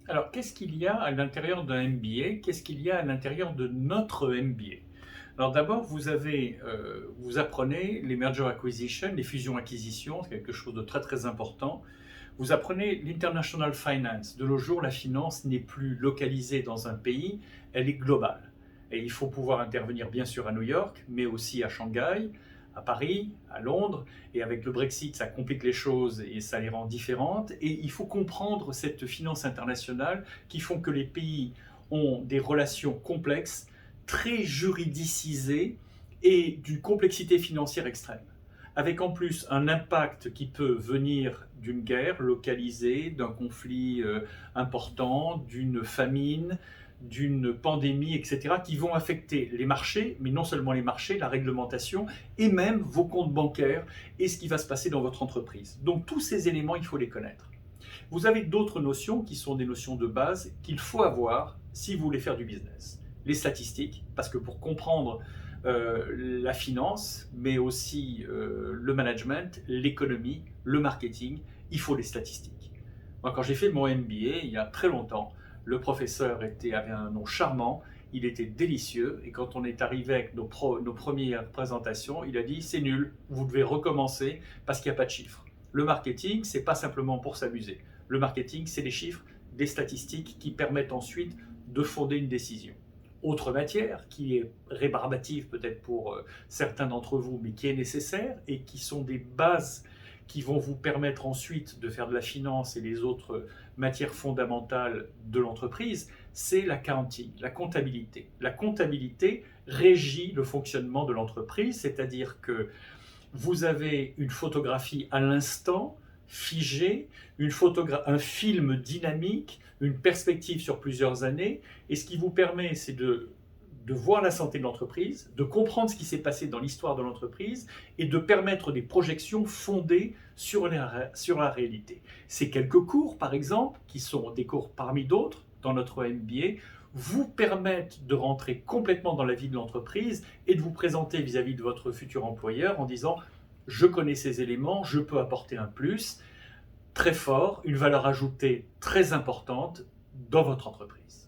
Alors, qu'est-ce qu'il y a à l'intérieur d'un MBA? Qu'est-ce qu'il y a à l'intérieur de notre MBA? Alors d'abord, vous apprenez les merger acquisition, les fusions-acquisitions, c'est quelque chose de très très important. Vous apprenez l'international finance. De nos jours, la finance n'est plus localisée dans un pays, elle est globale. Et il faut pouvoir intervenir bien sûr à New York, mais aussi à Shanghai, à Paris, à Londres. Et avec le Brexit, ça complique les choses et ça les rend différentes. Et il faut comprendre cette finance internationale qui font que les pays ont des relations complexes, très juridicisées et d'une complexité financière extrême, avec en plus un impact qui peut venir d'une guerre localisée, d'un conflit important, d'une famine, d'une pandémie, etc., qui vont affecter les marchés, mais non seulement les marchés, la réglementation, et même vos comptes bancaires et ce qui va se passer dans votre entreprise. Donc tous ces éléments, il faut les connaître. Vous avez d'autres notions qui sont des notions de base qu'il faut avoir si vous voulez faire du business. Les statistiques, parce que pour comprendre la finance, mais aussi le management, l'économie, le marketing, il faut les statistiques. Moi, quand j'ai fait mon MBA il y a très longtemps, le professeur avait un nom charmant, il était délicieux, et quand on est arrivé avec nos premières présentations, il a dit c'est nul, vous devez recommencer parce qu'il n'y a pas de chiffres. Le marketing, c'est pas simplement pour s'amuser. Le marketing, c'est des chiffres, des statistiques qui permettent ensuite de fonder une décision. Autre matière qui est rébarbative peut-être pour certains d'entre vous, mais qui est nécessaire et qui sont des bases qui vont vous permettre ensuite de faire de la finance et les autres matières fondamentales de l'entreprise, c'est l'accounting, la comptabilité. La comptabilité régit le fonctionnement de l'entreprise, c'est-à-dire que vous avez une photographie à l'instant, figée, un film dynamique, une perspective sur plusieurs années, et ce qui vous permet, c'est de voir la santé de l'entreprise, de comprendre ce qui s'est passé dans l'histoire de l'entreprise et de permettre des projections fondées sur la réalité. Ces quelques cours, par exemple, qui sont des cours parmi d'autres dans notre MBA, vous permettent de rentrer complètement dans la vie de l'entreprise et de vous présenter vis-à-vis de votre futur employeur en disant je connais ces éléments, je peux apporter un plus très fort, une valeur ajoutée très importante dans votre entreprise.